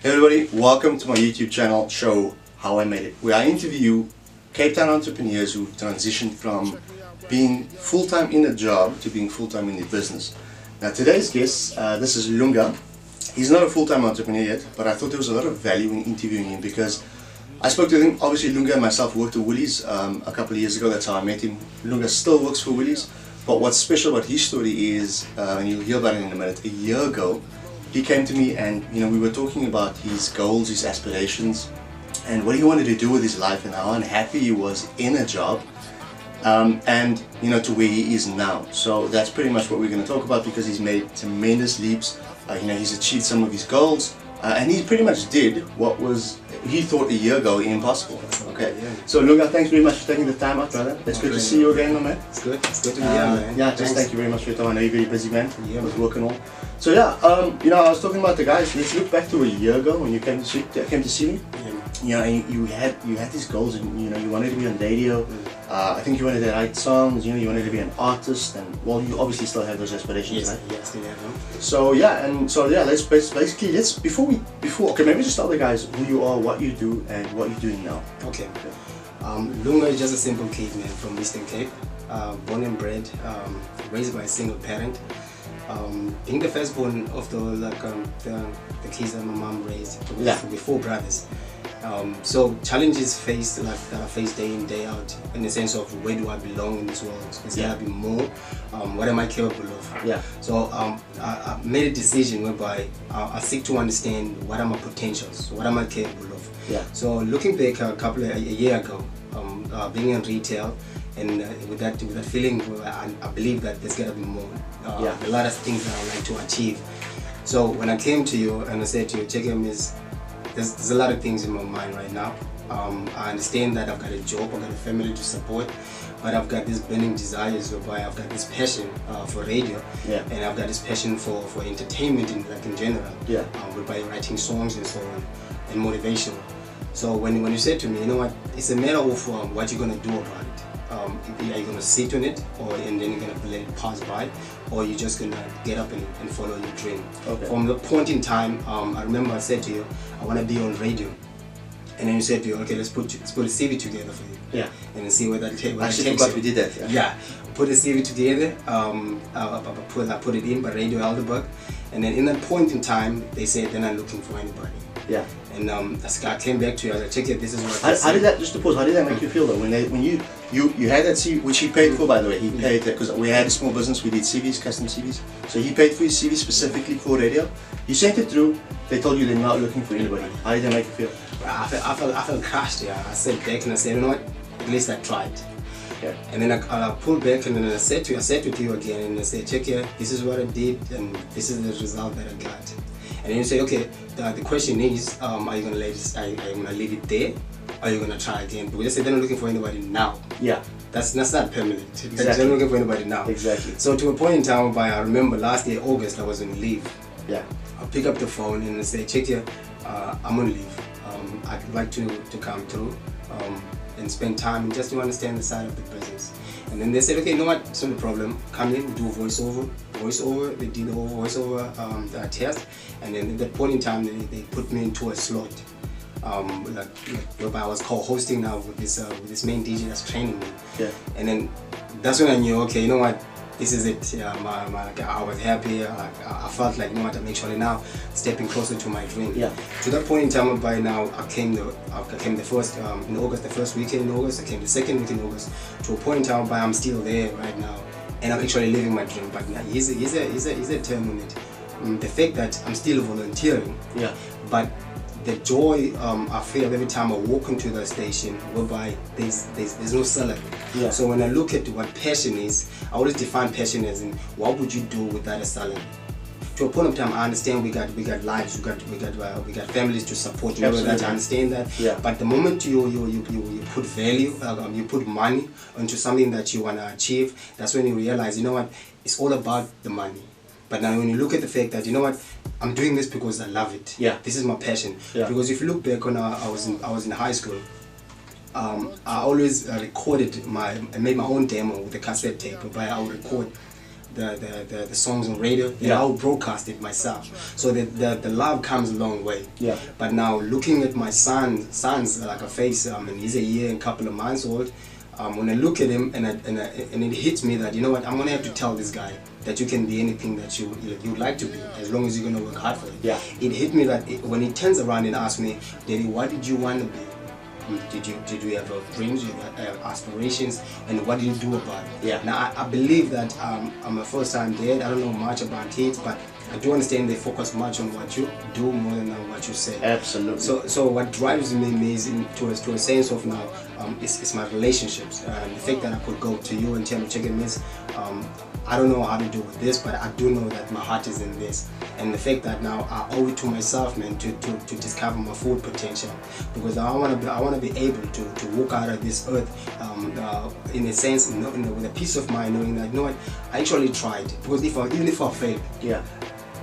Hey everybody, welcome to my YouTube channel show How I Made It, where I interview Cape Town entrepreneurs who've transitioned from being full-time in a job to being full-time in their business. Now today's guest, this is Lunga. He's not a full-time entrepreneur yet, but I thought there was a lot of value in interviewing him because I spoke to him. Obviously Lunga and myself worked at Woolies a couple of years ago. That's how I met him. Lunga still works for Woolies, but what's special about his story is, and you'll hear about it in a minute, a year ago he came to me and we were talking about his goals, his aspirations, and what he wanted to do with his life and how unhappy he was in a job, and to where he is now. So that's pretty much what we're going to talk about, because he's made tremendous leaps. He's achieved some of his goals, and he pretty much did what was he thought a year ago impossible. Okay, yeah. So Lunga, thanks very much for taking the time out, brother. It's good to see you again, my man. It's good to be here, man. Yeah, just thank you very much for your time. I know you're very busy, man. Yeah, with work and all. So yeah, I was talking about the guys. Let's look back to a year ago when you came to see me. Yeah. And you had these goals, and you wanted to be on radio. I think you wanted to write songs. You wanted to be an artist, and well, you obviously still have those aspirations, yes, right? Yes, still have them. Let's okay, maybe just tell the guys who you are, what you do, and what you're doing now. Okay. Lunga is just a simple kid, man, from Eastern Cape. Born and bred, raised by a single parent. Being the firstborn of the kids that my mom raised, with 4 brothers. So challenges faced that I face day in, day out, in the sense of where do I belong in this world? Is there be more? What am I capable of? Yeah. So I made a decision whereby I seek to understand what are my potentials, what am I capable of. Yeah. So looking back a year ago, being in retail, and with that feeling, I believe that there's gotta be more. A lot of things that I would like to achieve. So when I came to you and I said to you, check him, there's a lot of things in my mind right now. I understand that I've got a job, I've got a family to support, but I've got these burning desires whereby I've got this passion for radio, and I've got this passion for entertainment in general, whereby writing songs and so on, and motivation. So when you said to me, you know what, it's a matter of what you're going to do about it. Are you going to sit on it, and then you're going to let it pass by, or you're just going to get up and follow your dream? Okay. From the point in time, I remember I said to you, I want to be on radio. And then you said to you, okay, let's put a CV together for you. Yeah. And then see where that takes you. Actually, we did that. Yeah. Put a CV together, I put it in by Radio Alderburg, and then in that point in time, they said they're not looking for anybody. Yeah. And I came back to you, I was like, check it, this is what how did that, just to pause, how did that make you feel though? When you had that CV, which he paid for, by the way, he paid that, because we had a small business, we did CVs, custom CVs, so he paid for his CV specifically for radio. You sent it through, they told you they're not looking for anybody. How did that make you feel? I felt crushed, yeah. I sat back and I said, you know what, at least I tried. Okay. And then I pulled back and then I sat with you again and I said, check here, this is what I did and this is the result that I got. And then you say, okay, the question is, are you gonna leave it there, or are you gonna try again? Because they said they're not looking for anybody now. Yeah. That's not permanent. Exactly. They're not looking for anybody now. Exactly. So to a point in time, I remember last year, August, I was on leave. Yeah. I pick up the phone and I say, check here, I'm on leave. I'd like to come through and spend time and just to understand the side of the business. And then they said, okay, you know what, it's not a problem. Come in, do voiceover. They did the whole voiceover test, and then at that point in time, they put me into a slot, whereby I was co-hosting now with this main DJ that's training me. Yeah. And then that's when I knew, okay, you know what, this is it. I was happy. I felt like, you know what, I'm actually now stepping closer to my dream. Yeah. To that point in time, by now, I came the first in August, the first weekend in August. I came the second weekend in August. To a point in time, I'm still there right now, and I'm actually living my dream. But now, here's a term on it. The fact that I'm still volunteering. Yeah. But the joy I feel every time I walk into the station, whereby there's no salary. Yeah. So when I look at what passion is, I always define passion as in what would you do without a salary. To a point of time, I understand we got lives, we got families to support. You know that, I understand that. Yeah. But the moment you put value, you put money into something that you want to achieve, that's when you realize, you know what, it's all about the money. But now when you look at the fact that, you know what, I'm doing this because I love it. Yeah. This is my passion. Yeah. Because if you look back when I was in high school, I always recorded I made my own demo with a cassette tape, whereby I would record the songs on radio, then Yeah. I'll broadcast it myself. So the love comes a long way. Yeah. But now looking at my son's like a face, and he's a year and a couple of months old. When I look at him and it hits me that, you know what, I'm gonna have to tell this guy that you can be anything that you'd like to be, as long as you're gonna work hard for it. Yeah. It hit me that when he turns around and asks me, Daddy, what did you want to be? Did you have dreams, you have aspirations, and what do you do about it? Yeah. Now I believe that I'm a first-time dad. I don't know much about kids, but I do understand they focus much on what you do more than on what you say. Absolutely. So what drives me is to a sense of now it's my relationships. The fact that I could go to you and tell me, check it, miss, I don't know how to do with this, but I do know that my heart is in this. And the fact that now I owe it to myself, man, to discover my full potential, because I want to be able to walk out of this earth in a sense, with a peace of mind, knowing that, you know what, I actually tried. Because even if I fail, yeah,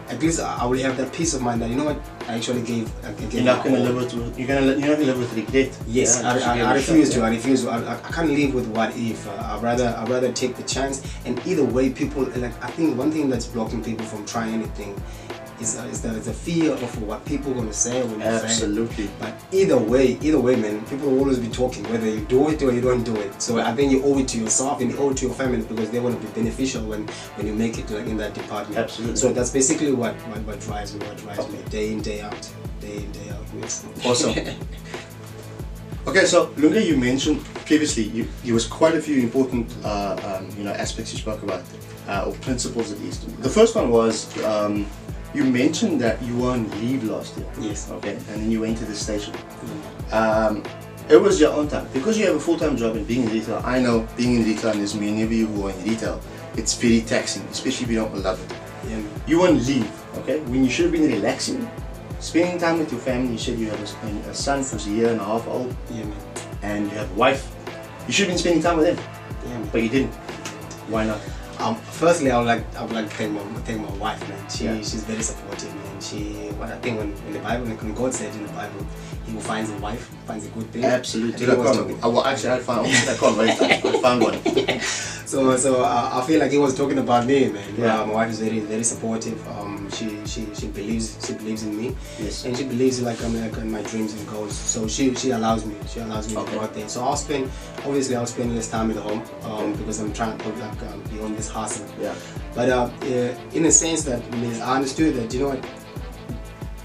at least I will have that peace of mind that, you know what, I actually gave. You're not gonna live with regret. Yes, yeah, I refuse to. I can't live with what if. I'd rather take the chance. And either way, people I think one thing that's blocking people from trying anything is the fear of what people are gonna say when you fail. Absolutely. But either way, man, people will always be talking whether you do it or you don't do it. So I think you owe it to yourself and you owe it to your family, because they want to be beneficial when you make it in that department. Absolutely. So that's basically what drives me. Day in, day out. Yes. Awesome. Okay, so Lunga, you mentioned previously there was quite a few important aspects you spoke about, or principles at least. The first one was you mentioned that you were on leave last year. Yes. Okay, and then you went to the station. It was your own time, because you have a full-time job and being in retail. I know being in retail, and there's many of you who are in retail, it's very taxing, especially if you don't love it. Yeah. You were on leave, okay, when you should have been relaxing, spending time with your family. You said you have a son who's a year and a half old. Yeah, man. And you have a wife. You should have been spending time with him. Yeah, man. But you didn't. Why not? Firstly, I would like to thank my wife, man. She's very supportive, man. I think when God said in the Bible, He will find a wife, finds a good thing. Absolutely. I can't wait. I found one. So I feel like He was talking about me, man. Yeah. My wife is very, very supportive. She believes in me. Yes. And she believes in my dreams and goals. So she allows me to go out there. So I'll spend less time at home because I'm trying to be on this hustle. Yeah. But in a sense that I understood that, you know what,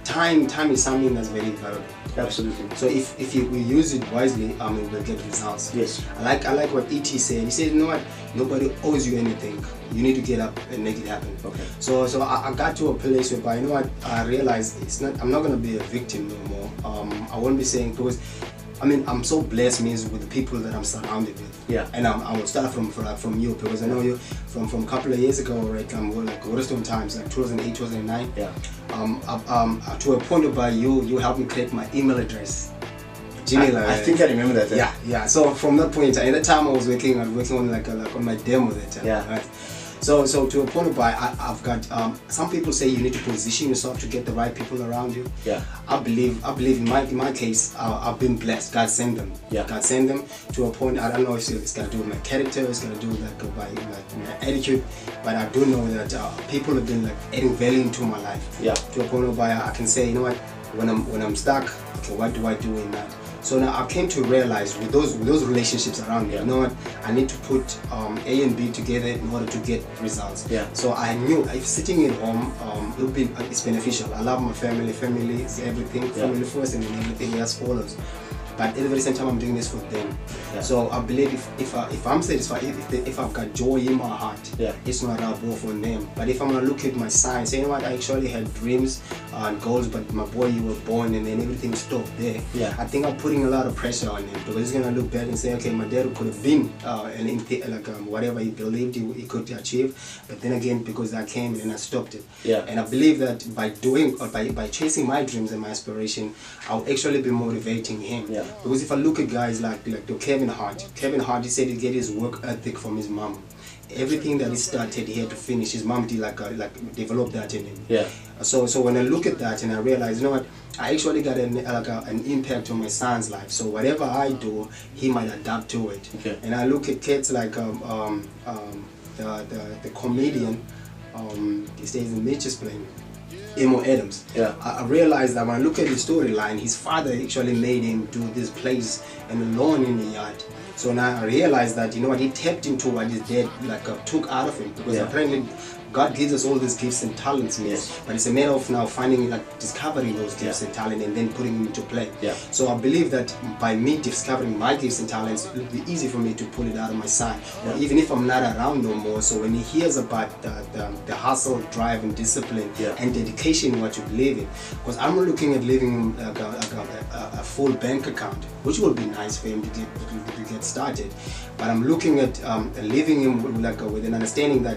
time is something that's very valuable. Absolutely. So if we use it wisely, we'll get results. Yes. I like what E.T. said. He said, you know what, nobody owes you anything. You need to get up and make it happen. Okay. So I got to a place whereby, you know what, I realized I'm not gonna be a victim no more. I won't be saying, because I'm so blessed with the people that I'm surrounded with. Yeah. And I will start from you, because I know you from a couple of years ago, right? Like Waterstone times, like 2008, 2009. Yeah. To a point whereby you helped me create my email address. Gmail. I think I remember that. Yeah. So from that point, at that time I was working on on my demo that time. Yeah. Right? So to a point whereby I've got some people say you need to position yourself to get the right people around you. Yeah. I believe in my case I've been blessed. God sent them. Yeah. God sent them to a point. I don't know if it's got to do with my character, it's got to do with my attitude, but I do know that people have been adding value into my life. Yeah. To a point whereby I can say, you know what, when I'm stuck, okay, what do I do in that? So now I came to realize with those relationships around me, Yeah. you know what, I need to put A and B together in order to get results. Yeah. So I knew if sitting at home, it's beneficial. I love my family. Family is everything. Yeah. Family first, and then everything else follows. But at the very same time, I'm doing this for them. Yeah. So I believe if I'm satisfied, if I've got joy in my heart, Yeah. it's not rub off on them. But if I'm gonna look at my sign, say, you know what, I actually had dreams and goals, but my boy, you were born, and then everything stopped there. Yeah. I think I'm putting a lot of pressure on him, because he's gonna look back and say, okay, my dad could have been whatever he believed he could achieve, but then again, because I came and I stopped it. Yeah. And I believe that by chasing my dreams and my aspiration, I'll actually be motivating him. Yeah. Because if I look at guys like Kevin Hart, he said he get his work ethic from his mom. Everything that he started, he had to finish. His mom did develop that in him. Yeah. So when I look at that and I realize, you know what, I actually got an impact on my son's life. So whatever I do, he might adapt to it. Okay. And I look at kids like the comedian, he stays in Mitch's playing. Emo Adams. Yeah. I realized that when I look at his storyline, his father actually made him do this plays and a lawn in the yard. So now I realized that, you know what, he tapped into what his dad took out of him, because apparently God gives us all these gifts and talents, but it's a matter of now finding, discovering those gifts and talent and then putting them into play. So I believe that by me discovering my gifts and talents, it will be easy for me to pull it out of my son, or even if I'm not around no more. So when he hears about the hustle, drive and discipline and dedication in what you believe in, because I'm looking at living a full bank account, which will be nice for him to get started, but I'm looking at living him with an understanding that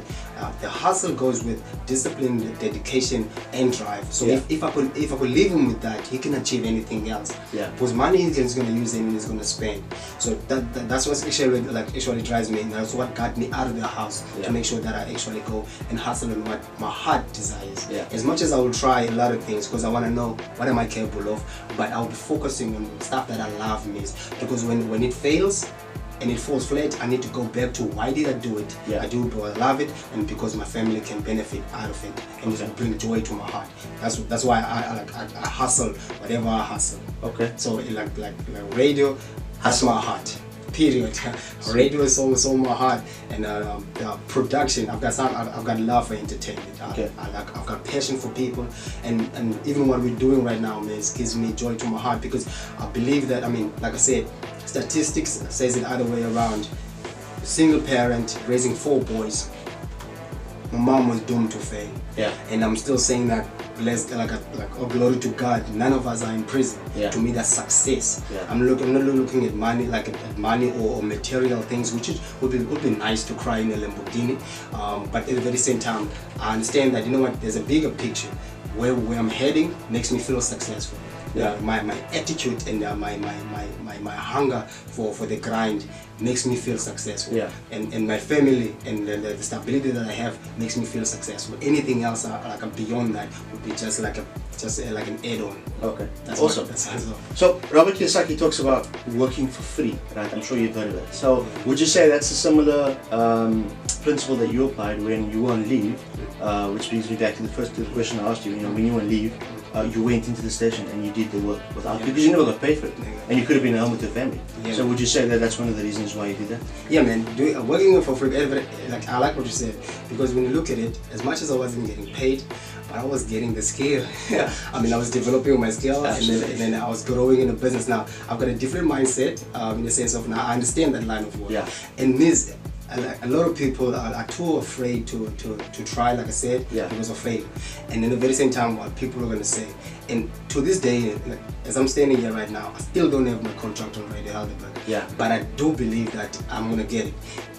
the hustle goes with discipline, dedication and drive. So if I could leave him with that, he can achieve anything else. Because money he's going to use and he's going to spend. So that's what actually drives me, and that's what got me out of the house, to make sure that I actually go and hustle on what my heart desires. As much as I will try a lot of things, because I want to know what am I capable of, but I'll be focusing on stuff that I love most. Because when it fails and it falls flat, I need to go back to why did I do it? I do it because I love it, and because my family can benefit out of it, and it will bring joy to my heart. That's why I hustle whatever I hustle. So like radio, that's my heart. Period. Radio is almost all my heart, and production. I've got love for entertainment. I've got passion for people, and even what we're doing right now, man, it gives me joy to my heart, because I believe that, like I said, statistics says it other way around. Single parent raising 4 boys. My mom was doomed to fail. And I'm still saying that, oh, glory to God, none of us are in prison. To me, that's success. I'm not looking at money, at money or material things, which would be nice to cry in a Lamborghini. But at the very same time, I understand that, you know what, there's a bigger picture. Where I'm heading makes me feel successful. My attitude and my hunger for the grind makes me feel successful. And my family and the stability that I have makes me feel successful. Anything else beyond that would be just like an add-on. That's awesome. So Robert Kiyosaki talks about working for free, right? I'm sure you've heard of that. So would you say that's a similar principle that you applied when you were on leave? Which brings me back to the question I asked you. When you were on leave, you went into the station and you did the work without, because you never got paid for it, and you could have been at home with your family. So would you say that that's one of the reasons why you did that? Yeah, man. Working for free, I like what you said, because when you look at it, as much as I wasn't getting paid, but I was getting the skill. I was developing my skill, and then I was growing in the business. Now I've got a different mindset in the sense of, now I understand that line of work. And this, a lot of people are too afraid to try, like I said, because of failure. And in the very same time, what people are going to say. And to this day, as I'm standing here right now, I still don't have my contract on Radio Helderberg. But I do believe that I'm going to get it.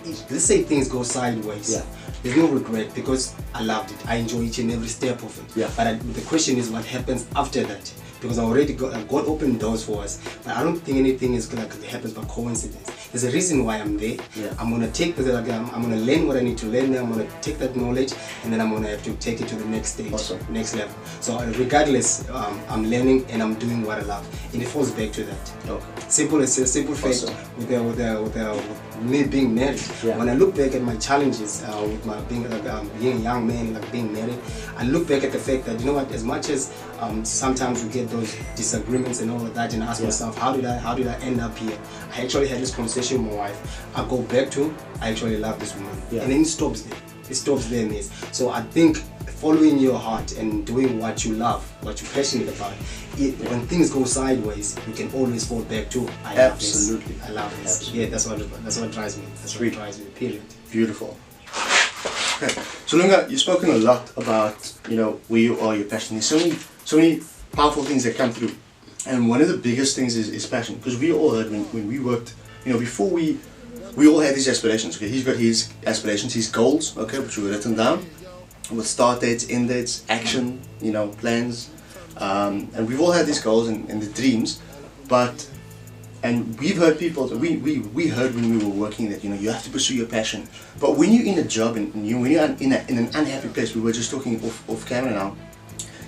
Let's say things go sideways. There's no regret, because I loved it. I enjoy each and every step of it. But the question is, what happens after that? Because I already God opened doors for us, but I don't think anything is gonna happen by coincidence. There's a reason why I'm there. I'm gonna take I'm gonna learn what I need to learn. I'm gonna take that knowledge, and then I'm gonna have to take it to the next stage, next level. So regardless, I'm learning and I'm doing what I love, and it falls back to that. Simple fact. With me being married. When I look back at my challenges with my being a young man, being married, I look back at the fact that, you know what, as much as sometimes we get those disagreements and all of that, and ask myself, how did I end up here? I actually had this conversation with my wife. I go back to, I actually love this woman, and then it stops there. It stops there, miss. So I think following your heart and doing what you love, what you're passionate about, when things go sideways, you can always fall back to, I love this. I love this. Yeah, that's what drives me. That's what drives me. Period. Beautiful. Okay. So Lunga, you've spoken a lot about, where you are, your passion. There's so many powerful things that come through, and one of the biggest things is passion. Because we all heard when we worked, before we all had these aspirations. Okay, he's got his aspirations, his goals, okay, which were written down with start dates, end dates, action, plans, and we've all had these goals and the dreams, and we've heard people, we heard when we were working that, you have to pursue your passion. But when you're in a job and when you're in an unhappy place, we were just talking off camera now,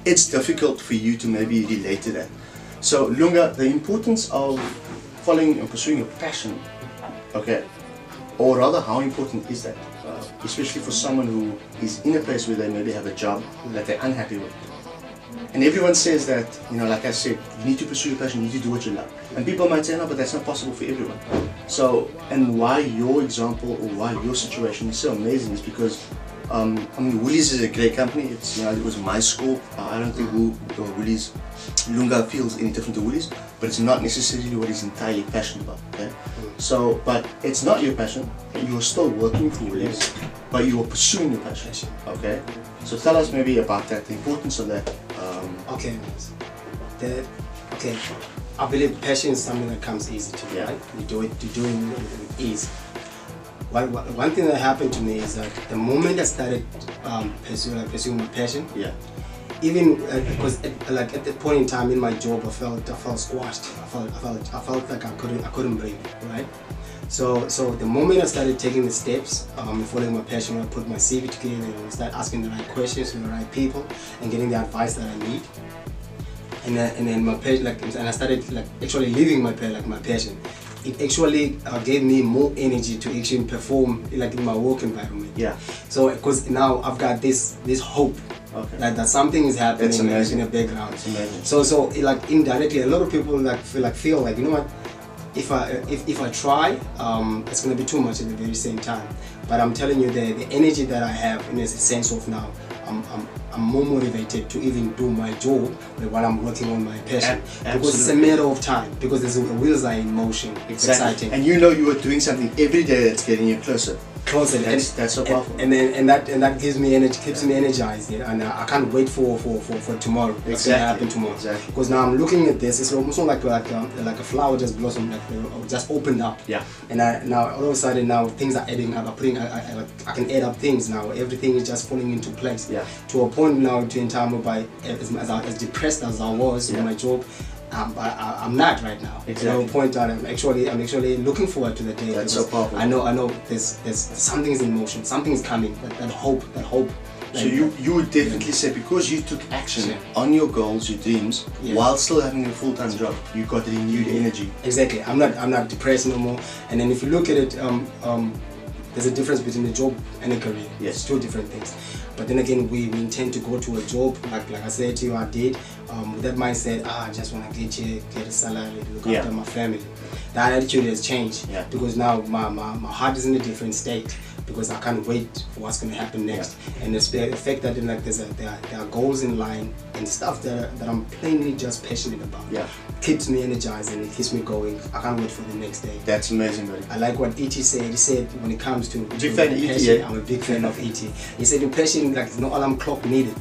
it's difficult for you to maybe relate to that. So Lunga, the importance of following and pursuing your passion, okay, or rather, how important is that especially for someone who is in a place where they maybe have a job that they're unhappy with. And everyone says that, you know, like I said, you need to pursue your passion, you need to do what you love. And people might say, no, but that's not possible for everyone. So, and why your example or why your situation is so amazing is because, I mean, Woolies is a great company. It's, you know, it was my school. I don't think Woolies, Lunga feels any different to Woolies, but it's not necessarily what he's entirely passionate about. Okay? So, but it's not your passion. You are still working for Woolies, but you are pursuing your passion. Okay? So tell us maybe about that, the importance of that. Okay, I believe passion is something that comes easy to you, right? You do it with ease. One thing that happened to me is that the moment I started pursuing my passion, even because at the point in time in my job, I felt squashed. I felt like I couldn't breathe, right? So the moment I started taking the steps, following my passion, I put my CV together and start asking the right questions to the right people and getting the advice that I need. And then my passion, and I started actually living my passion. It actually gave me more energy to actually perform in my work environment. Yeah. So because now I've got this hope. Okay. That something is happening in the background. It's amazing. So indirectly, a lot of people feel like, you know what, if I try, it's gonna be too much at the very same time. But I'm telling you, the energy that I have in a sense of now, I'm more motivated to even do my job while I'm working on my passion. Because it's a matter of time. Because the wheels are in motion. It's exciting. And you know you are doing something every day that's getting you closer. That's so powerful. And that gives me energy, keeps me energized, and I can't wait for tomorrow. What's gonna happen tomorrow? Exactly. Because now I'm looking at this. It's almost like a flower just blossomed, just opened up. Yeah. And now all of a sudden now things are adding up. I can add up things now. Everything is just falling into place. Yeah. To a point now, to in time whereby as depressed as I was in my job, I'm not right now. Exactly. Point out, I'm actually looking forward to the day. That's so powerful. I know there's something's in motion, something's coming. That hope. So you would definitely say, because you took action on your goals, your dreams, while still having a full-time job, you got renewed energy. Exactly. I'm not depressed no more. And then if you look at it, there's a difference between a job and a career. Yes. It's two different things. But then again, we intend to go to a job, like I said to you, I did, with that mindset, I just want to get a salary, look after my family. That attitude has changed, because now my heart is in a different state, because I can't wait for what's going to happen next. And the fact that there are goals in line and stuff that I'm plainly just passionate about. Keeps me energized and it keeps me going. I can't wait for the next day. That's amazing, buddy. I like what E.T. said. He said when it comes to big fan of E.T. I'm a big fan of E.T. He said your passion, like no alarm clock needed.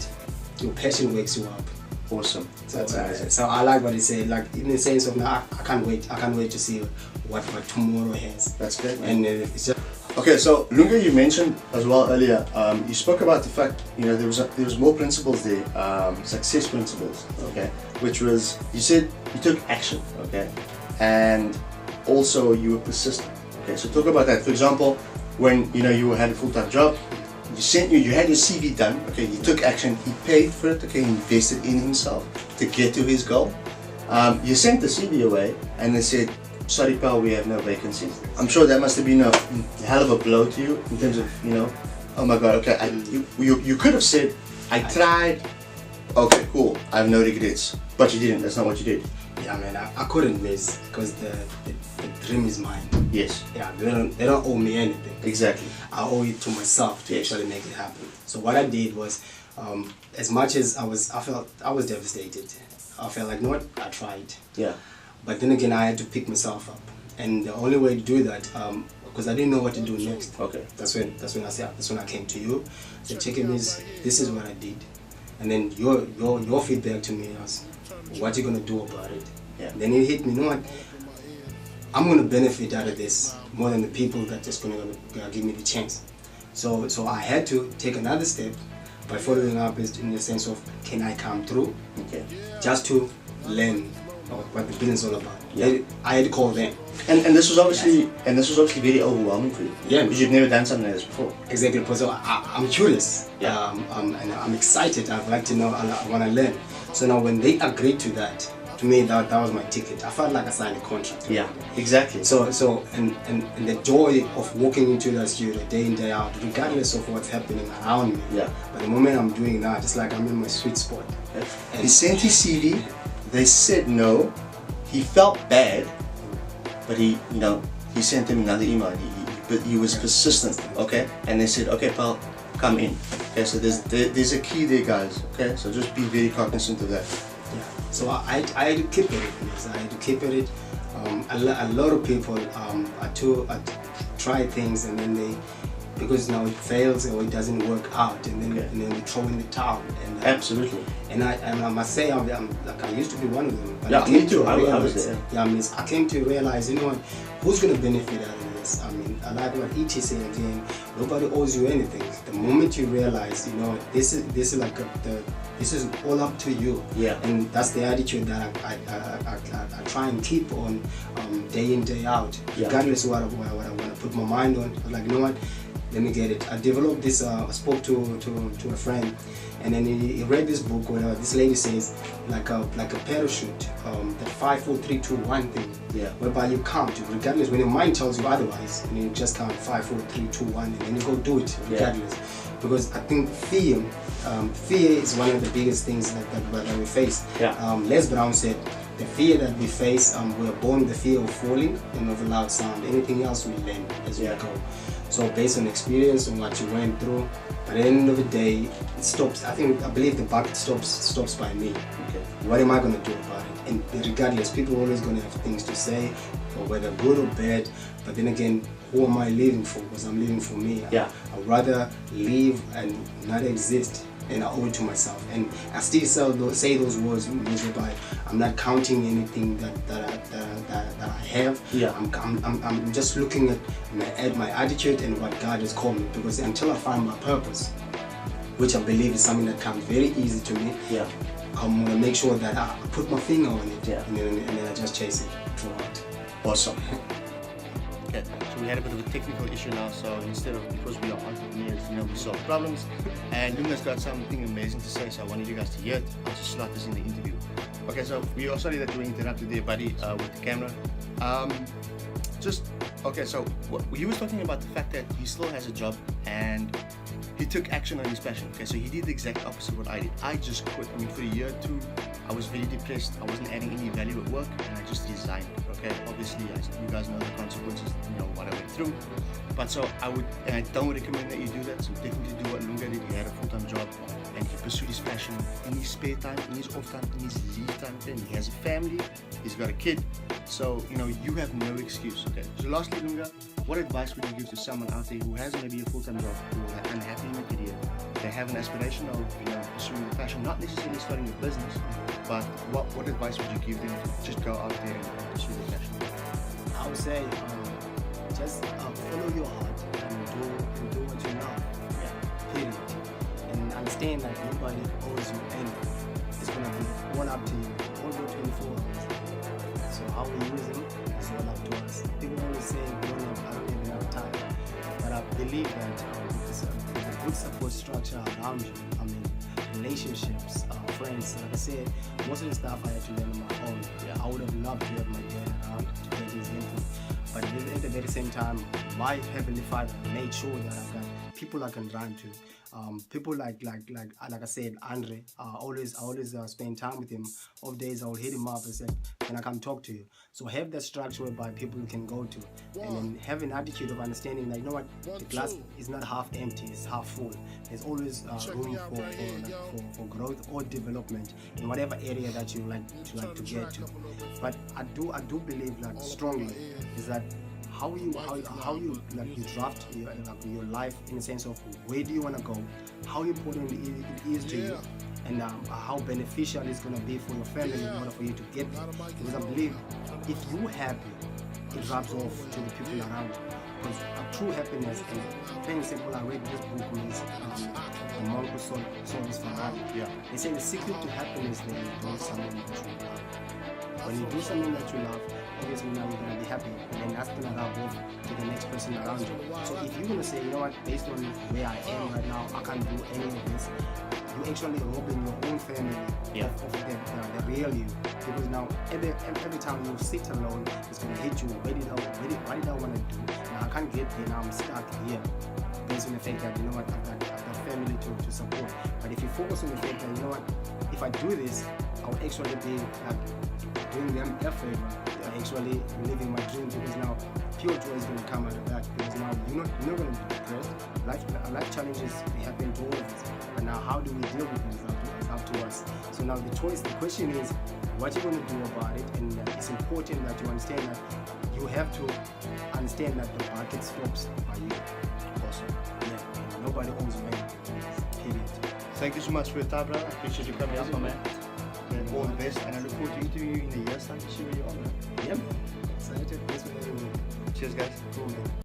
Your passion wakes you up. Awesome. So I like what he said. Like in the sense of now, I can't wait. I can't wait to see what tomorrow has. That's great, man. And it's just. Okay, so Lunga, you mentioned as well earlier, you spoke about the fact, you know, there was more principles there, success principles, okay, which was, you said you took action, okay, and also you were persistent, okay, so talk about that. For example, when, you know, you had a full-time job, you had your CV done, okay, you took action, he paid for it, okay, he invested in himself to get to his goal. You sent the CV away and they said, sorry pal, we have no vacancies. I'm sure that must have been a hell of a blow to you in terms of, you know, oh my god, okay, you could have said, I tried, okay, cool, I have no regrets, but you didn't. That's not what you did. Yeah, man, I couldn't miss, because the dream is mine. Yes. Yeah, they don't owe me anything. Exactly. I owe it to myself to actually make it happen. So what I did was, as much as I was devastated. I felt like, you know what, I tried. Yeah. But then again, I had to pick myself up, and the only way to do that, because I didn't know what to do next. Okay. That's when I came to you. So checking this is what I did, and then your feedback to me was, what you gonna do about it? Yeah. Then it hit me. You know what? I'm gonna benefit out of this more than the people that just gonna give me the chance. So I had to take another step by following up in the sense of, can I come through? Okay. Just to learn what the business is all about. Yeah. I had to call them. And this was obviously very overwhelming for you. Yeah. Because you've never done something like this before. Exactly. So I'm curious. Yeah. And I'm excited. I'd like to know. I want to learn. So now when they agreed to that, to me that was my ticket. I felt like I signed a contract. Yeah, exactly. So and the joy of walking into the studio day in day out, regardless of what's happening around me. Yeah. But the moment I'm doing that, it's like I'm in my sweet spot. He sent his CV. They said no. He felt bad, but he sent them another email. But he was persistent. Okay, and they said, okay, pal, come in. Okay, so there's a key there, guys. Okay, so just be very cognizant of that. Yeah. So I had to keep it. Yes, I had to keep it. A lot of people try things and then because now it fails or it doesn't work out, and then we throw in the towel. And absolutely. And I must say, I'm like I used to be one of them. But yeah, me too. I was there. Yeah, I came to realize, you know what, who's gonna benefit out of this? I mean, I like what E.T. said again. Nobody owes you anything. The moment you realize, you know, this is like this is all up to you. Yeah. And that's the attitude that I try and keep on day in, day out, regardless of what I want to put my mind on. I'm like, you know what? Let me get it. I developed this. I spoke to a friend, and then he read this book where this lady says like a parachute, that 5, 4, 3, 2, 1 thing. Yeah. Whereby you count, regardless when your mind tells you otherwise, and you just count 5, 4, 3, 2, 1, and then you go do it regardless. Yeah. Because I think fear is one of the biggest things that we face. Yeah. Les Brown said, the fear that we face, we're born with the fear of falling and of a loud sound. Anything else we learn as we go. So based on experience and what you went through, but at the end of the day, it stops. I believe the bucket stops by me. Okay. What am I going to do about it? And regardless, people are always going to have things to say, or whether good or bad. But then again, who am I living for? Because I'm living for me. Yeah. I'd rather live and not exist, and I owe it to myself. And I still say those words whereby I'm not counting anything that I have. Yeah. I'm just looking at my attitude and what God has called me. Because until I find my purpose, which I believe is something that comes very easy to me, I'm gonna make sure that I put my finger on it, and then I just chase it throughout. Awesome. Okay, so we had a bit of a technical issue now, so instead of, because we are entrepreneurs, we solve problems, and Lunga's got something amazing to say, so I wanted you guys to hear it. I'll just slot this in the interview. Okay, so we are sorry that we interrupted there, buddy, with the camera. Okay, so he was talking about the fact that he still has a job, and he took action on his passion. Okay, so he did the exact opposite of what I did. I just quit. I mean, for a year or two, I was very depressed. I wasn't adding any value at work, and I just resigned. Okay, obviously, you guys know the consequences, what I went through. But so I don't recommend that you do that. So definitely do what Lunga did. He had a full-time job, and he pursued his passion in his spare time, in his off time, in his leave time. Then he has a family. He's got a kid. So you have no excuse. Okay. So lastly, Lunga, what advice would you give to someone out there who has maybe a full-time job, who are unhappy in their career? They have an aspiration of pursuing the passion, not necessarily starting a business, but what advice would you give them to just go out there and pursue the passion? I would say just follow your heart and do what you love. Period. And understand that nobody owes you anything. It's gonna be all up to you. All the 24 hours. So how we use them is all up to us. People always say I don't have enough time, but I believe that with a good support structure around you, relationships, friends. Like I said, most of the stuff I had to learn on my own. I would have loved to have my dad around to get his input. But at the very same time, my Heavenly Father made sure that I've got people I can run to. People like I said, Andre. I always spend time with him. Off days I will hit him up and say, "Can I come talk to you?" So have that structure whereby people can go to, and then have an attitude of understanding that the glass is not half empty; it's half full. There's always room for growth or development in whatever area that you like to get to. But I do believe strongly is that how you draft your life in the sense of where do you want to go, how important it is to you, and how beneficial it's going to be for your family in order for you to get there. Because I believe if you're happy, it rubs off to the people around you. Because true happiness, and plain and simple, I read this book is The Monk Who Sold His Ferrari. They say the secret to happiness is that you do something that you love. When you do something that you love, obviously now you're going to be happy, and then that's going to rub off to the next person around you. So if you're going to say, based on where I am right now, I can't do any of this, you actually robbing your own family of the real you. Because now every time you sit alone, it's gonna hit you. What did I want to do? Now I can't get there. Now I'm stuck here. Based on the fact that, you know what, I've got family to support. But if you focus on the fact that, you know what, if I do this, I'll actually be like doing them a favor. They're actually living my dream, because now pure joy is going to come out of that. Because now you're not going to be depressed. Life challenges, they happen to all of us. But now how do we deal with them? It's up to us. So now the question is, what you're going to do about it. And it's important that you understand that you have to understand that the market stops by you. Awesome. Yeah, and nobody owns me. Period. Thank you so much for your time, brother. Appreciate you coming up, my man. And all the best, and I look forward to interviewing you in a year's time to see where you are, man. Yep. Excited. Thanks for having me. Cheers, guys. Cool, man.